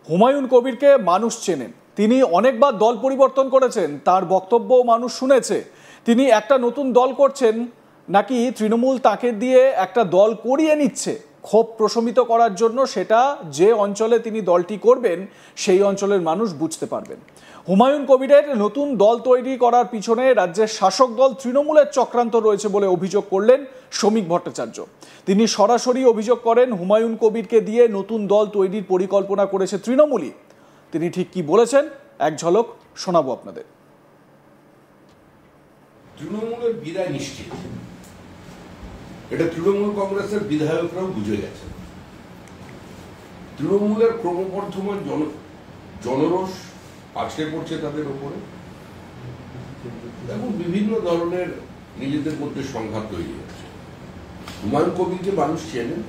হুমায়ুন কবিরকে মানুষ চেনেন, তিনি অনেকবার দল পরিবর্তন করেছেন, তার বক্তব্য মানুষ শুনেছে। তিনি একটা নতুন দল করছেন নাকি তৃণমূল তাকে দিয়ে একটা দল করিয়ে নিচ্ছে ক্ষোভ প্রশমিত করার জন্য, সেটা যে অঞ্চলে তিনি দলটি করবেন সেই অঞ্চলের মানুষ বুঝতে পারবেন। হুমায়ুন কবিরের নতুন দল তৈরি করার পিছনে রাজ্যের শাসক দল তৃণমূলের চক্রান্ত রয়েছে বলে অভিযোগ করলেন শ্রমিক ভট্টাচার্য। তিনি সরাসরি অভিযোগ করেন হুমায়ুন কবিরকে দিয়ে নতুন দল তৈরির পরিকল্পনা করেছে তৃণমূলই। তিনি ঠিক কি বলেছেন এক ঝলক শোনাবো আপনাদের। তৃণমূলের বিদায় নিশ্চিত, এটা তৃণমূল কংগ্রেসের বিধায়করাও বুঝে গেছে। তৃণমূলের ক্রমবর্ধমান জনরোষ আছড়ে পড়ছে তাদের উপরে এবং বিভিন্ন ধরনের নিজেদের মধ্যে সংঘাত তৈরি হচ্ছে। হুমায়ুন কবিরকে মানুষ চেনেন,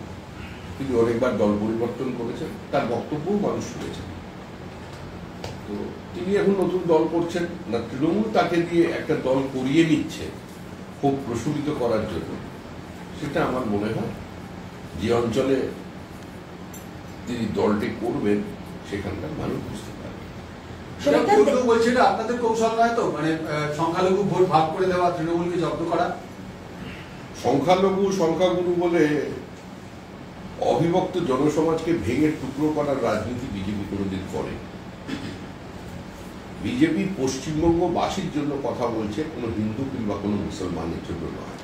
তিনি অনেকবার দল পরিবর্তন করেছেন, তার বক্তব্যও মানুষ শুনেছেন। তো তিনি এখন নতুন দল করছেন না, তৃণমূল তাকে দিয়ে একটা দল করিয়ে নিচ্ছে খুব প্রশমিত করার জন্য, সেটা আমার মনে হয় যে অঞ্চলে তিনি দলটি করবেন সেখানকার মানুষ বুঝতে পারবে। বলছে এটা আপনাদের কৌশল নয় তো, মানে সংখ্যালঘু ভোট ভাগ করে দেওয়া, তৃণমূলকে জব্দ করা। সংখ্যালঘু সংখ্যাগুরু বলে অবিভক্ত জনসমাজকে ভেঙে টুকরো করার রাজনীতি বিজেপি কোনোদিন করে। বিজেপি পশ্চিমবঙ্গবাসীর জন্য কথা বলছে, কোনো হিন্দু কিংবা কোনো মুসলমানের জন্য নয়।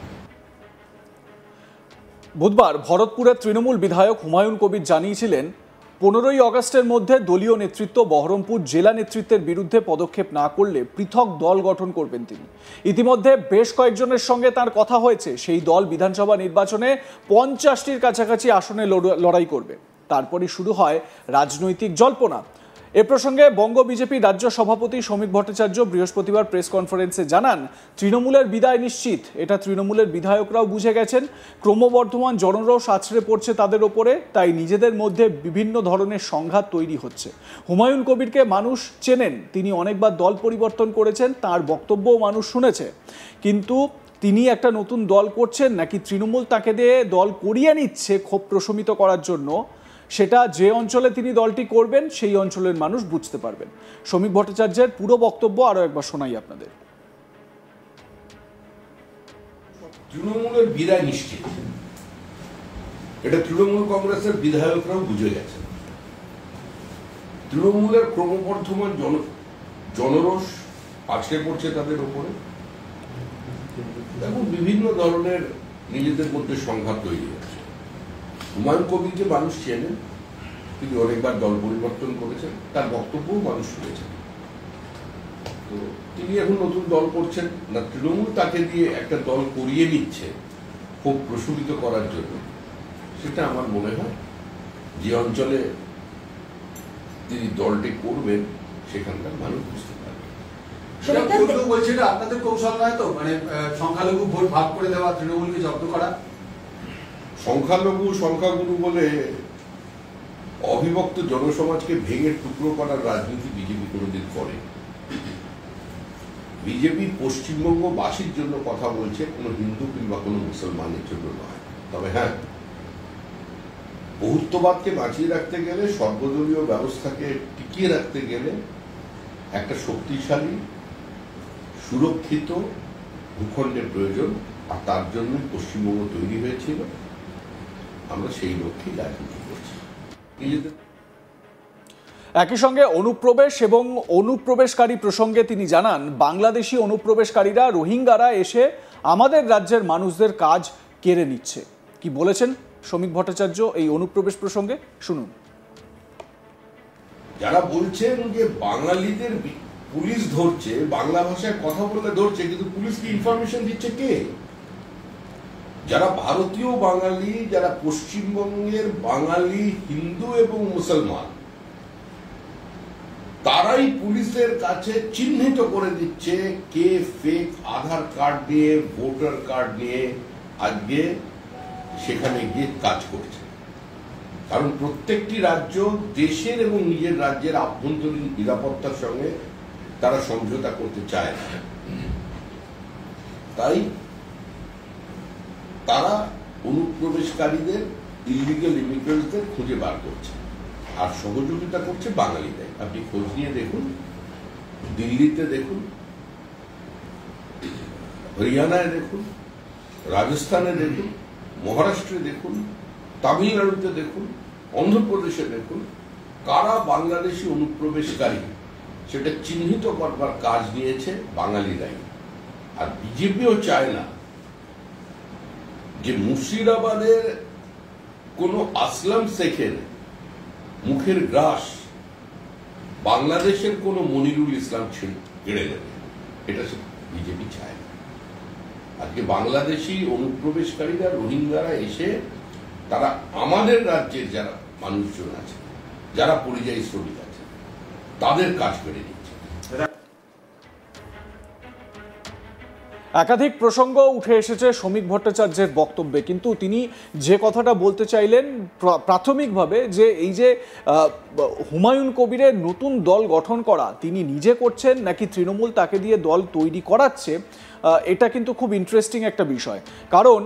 বুধবার ভরতপুরের তৃণমূল বিধায়ক হুমায়ুন কবির জানিয়েছিলেন 15ই আগস্টের মধ্যে দলীয় নেতৃত্ব বহরমপুর জেলা নেতৃত্বের বিরুদ্ধে পদক্ষেপ না করলে পৃথক দল গঠন করবেন তিনি। ইতিমধ্যে বেশ কয়েকজনের সঙ্গে তার কথা হয়েছে, সেই দল বিধানসভা নির্বাচনে 50টির কাছাকাছি আসনে লড়াই করবে। তারপরই শুরু হয় রাজনৈতিক জল্পনা। এ প্রসঙ্গে বঙ্গ বিজেপি রাজ্য সভাপতি শ্রমিক ভট্টাচার্য বৃহস্পতিবার প্রেস কনফারেন্সে জানান, তৃণমূলের বিদায় নিশ্চিত, এটা তৃণমূলের বিধায়করাও বুঝে গেছেন। ক্রমবর্ধমান জনরোষ আছড়ে পড়ছে তাদের ওপরে, তাই নিজেদের মধ্যে বিভিন্ন ধরনের সংঘাত তৈরি হচ্ছে। হুমায়ুন কবিরকে মানুষ চেনেন, তিনি অনেকবার দল পরিবর্তন করেছেন, তার বক্তব্যও মানুষ শুনেছে। কিন্তু তিনি একটা নতুন দল করছেন নাকি তৃণমূল তাকে দিয়ে দল করিয়ে নিচ্ছে ক্ষোভ প্রশমিত করার জন্য, সেটা যে অঞ্চলে তিনি দলটি করবেন সেই অঞ্চলের মানুষ বুঝতে পারবেন। শ্রমিক ভট্টাচার্যের পুরো বক্তব্য আরো একবার শোনাই আপনাদের। তৃণমূলের বিদায় নিশ্চিত, এটা তৃণমূল কংগ্রেসের বিধায়করাও বুঝে গেছে। তৃণমূলের ক্রমবর্ধমান জনরোষ আছড়ে পড়ছে তাদের উপরে এবং বিভিন্ন ধরনের নিজেদের মধ্যে সংঘাত তৈরি হচ্ছে। হুমায়ুন কবিরকে মানুষ চেনেন, তিনি অনেকবার দল পরিবর্তন করেছেন, তার বক্তব্যও মানুষ শুনেছেন। তো তিনি এখন নতুন দল করছেন না, তৃণমূল তাকে দিয়ে একটা দল করিয়ে নিচ্ছে খুব প্রশমিত করার জন্য, সেটা আমার মনে হয় যে অঞ্চলে তিনি দলটি করবেন সেখানকার মানুষ বুঝতে পারবে। বলছে এটা আপনাদের কৌশল নয় তো, মানে সংখ্যালঘু ভোট ভাগ করে দেওয়া, তৃণমূলকে জব্দ করা। সংখ্যালঘু সংখ্যাগুরু বলে অবিভক্ত জনসমাজকে ভেঙে টুকরো করার রাজনীতি বিজেপি কোনোদিন করে। বিজেপি পশ্চিমবঙ্গবাসীর জন্য কথা বলছে, কোনো হিন্দু কিংবা কোনো মুসলমানের জন্য নয়। তবে হ্যাঁ, বহুত্ববাদকে বাঁচিয়ে রাখতে গেলে, সর্বদলীয় ব্যবস্থাকে টিকিয়ে রাখতে গেলে একটা শক্তিশালী সুরক্ষিত ভূখণ্ডের প্রয়োজন, আর তার জন্য পশ্চিমবঙ্গ তৈরি হয়েছিল। আমরা সেই লক্ষ্যেই রাজনীতি করছি। একই সঙ্গে অনুপ্রবেশ এবং অনুপ্রবেশকারী প্রসঙ্গে তিনি জানান, বাংলাদেশি অনুপ্রবেশকারীরা, রোহিঙ্গারা এসে আমাদের রাজ্যের মানুষদের কাজ কেড়ে নিচ্ছে। কি বলেছেন শ্রমিক ভট্টাচার্য এই অনুপ্রবেশ প্রসঙ্গে শুনুন। যারা বলছেন যে বাঙালিদের পুলিশ ধরছে, বাংলা ভাষায় কথা বললে ধরছে, কিন্তু পুলিশকে ইনফরমেশন দিচ্ছে কে? যারা ভারতীয় বাঙালি, যারা পশ্চিমবঙ্গের বাঙালি হিন্দু এবং মুসলমান, তারাই পুলিশের কাছে চিহ্নিত করে দিচ্ছে কে ফেক আধার কার্ড নিয়ে, ভোটার কার্ড নিয়ে আজকে সেখানে গিয়ে কাজ করছে। কারণ প্রত্যেকটি রাজ্য দেশের এবং নিজের রাজ্যের আভ্যন্তরীণ নিরাপত্তার সঙ্গে তারা সমঝোতা করতে চায় না, তাই তারা অনুপ্রবেশকারীদের, ইলিগাল ইমিগ্রেন্টসদের খুঁজে বার করছে। আর সহযোগিতা করছে বাঙালিরাই। আপনি খোঁজ নিয়ে দেখুন, দিল্লিতে দেখুন, হরিয়ানায় দেখুন, রাজস্থানে দেখুন, মহারাষ্ট্রে দেখুন, তামিলনাড়ুতে দেখুন, অন্ধ্রপ্রদেশে দেখুন, কারা বাংলাদেশি অনুপ্রবেশকারী সেটা চিহ্নিত করবার কাজ নিয়েছে বাঙালিরাই। আর বিজেপিও চায় না যে মুর্শিদাবাদের কোনো আসলাম শেখের মুখের গ্রাস বাংলাদেশের কোনো মনিরুল ইসলাম কেড়ে নেবে, এটা বিজেপি চায় না। আজকে বাংলাদেশি অনুপ্রবেশকারীরা, রোহিঙ্গারা এসে তারা আমাদের রাজ্যের যারা মানুষজন আছে, যারা পরিযায়ী শ্রমিক আছে, তাদের কাজ করে নিচ্ছে। একাধিক প্রসঙ্গ উঠে এসেছে শ্রমিক ভট্টাচার্যের বক্তব্যে, কিন্তু তিনি যে কথাটা বলতে চাইলেন প্রাথমিকভাবে, যে এই যে হুমায়ুন কবিরের নতুন দল গঠন করা তিনি নিজে করছেন নাকি তৃণমূল তাকে দিয়ে দল তৈরি করাচ্ছে, এটা কিন্তু খুব ইন্টারেস্টিং একটা বিষয়। কারণ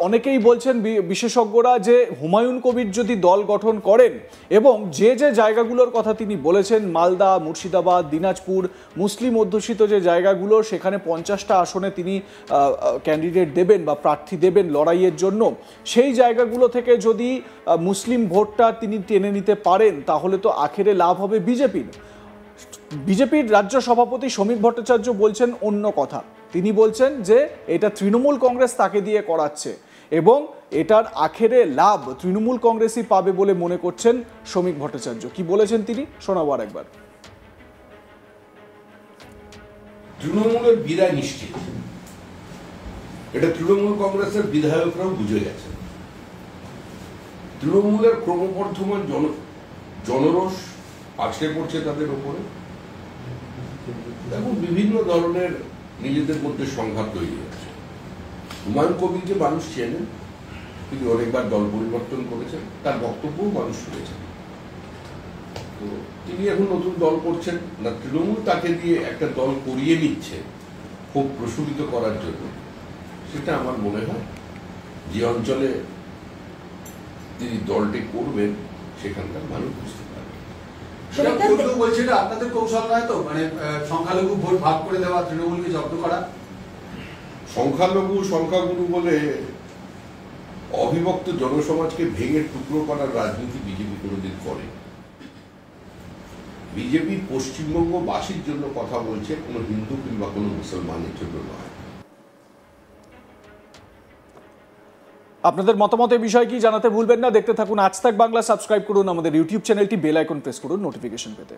অনেকেই বলছেন বিশেষজ্ঞরা যে হুমায়ুন কবির যদি দল গঠন করেন এবং যে যে জায়গাগুলোর কথা তিনি বলেছেন, মালদা, মুর্শিদাবাদ, দিনাজপুর, মুসলিম অধ্যুষিত যে জায়গাগুলো, সেখানে 50টা আসনে তিনি ক্যান্ডিডেট দেবেন বা প্রার্থী দেবেন লড়াইয়ের জন্য, সেই জায়গাগুলো থেকে যদি মুসলিম ভোটটা তিনি টেনে নিতে পারেন তাহলে তো আখেরে লাভ হবে বিজেপির। বিজেপির রাজ্য সভাপতি শ্রমিক ভট্টাচার্য বলছেন অন্য কথা। তিনি বলছেন যে এটা তৃণমূল কংগ্রেস তাকে দিয়ে করাচ্ছে এবং এটার আখেরে লাভ তৃণমূল কংগ্রেসই পাবে বলে মনে করছেন শ্রমিক ভট্টাচার্য। কি বলেছেন তিনি, শোনাবো আর একবার। তৃণমূলের বিদায় নিশ্চিত, এটা তৃণমূল কংগ্রেসের বিধায়করাও বুঝে গেছে। তৃণমূলের ক্রমবর্ধমান জনরোষ আছড়ে পড়ছে তাদের উপরে। এখন বিভিন্ন ধরনের নিজেদের মধ্যে সংঘাত তৈরি হচ্ছে। হুমায়ুন কবিরকে মানুষ চেনেন, তিনি অনেকবার দল পরিবর্তন করেছেন, তার বক্তব্যও মানুষ শুনেছেন। তো তিনি এখন নতুন দল করছেন না, তৃণমূল তাকে দিয়ে একটা দল করিয়ে নিচ্ছে খুব প্রশমিত করার জন্য, সেটা আমার মনে হয় যে অঞ্চলে তিনি দলটি করবেন সেখানকার মানুষ বুঝতে পারবে। কেউ বলছে এটা আপনাদের কৌশল নয় তো, মানে সংখ্যালঘু ভোট ভাগ করে দেওয়া, তৃণমূলকে জব্দ করা? সংখ্যালঘু সংখ্যাগুরু বলে অবিভক্ত জনসমাজকে ভেঙে টুকরো করার রাজনীতি বিজেপি কোনোদিন করে। বিজেপি পশ্চিমবঙ্গবাসীর জন্য কথা বলছে, কোনো হিন্দু কিংবা কোনো মুসলমানের জন্য নয়। আপনাদের মতামত এই বিষয়ে কি জানাতে ভুলবেন না। দেখতে থাকুন আজ তাক বাংলা, সাবস্ক্রাইব করুন আমাদের ইউটিউব চ্যানেলটি, বেল আইকন প্রেস করুন নোটিফিকেশন পেতে।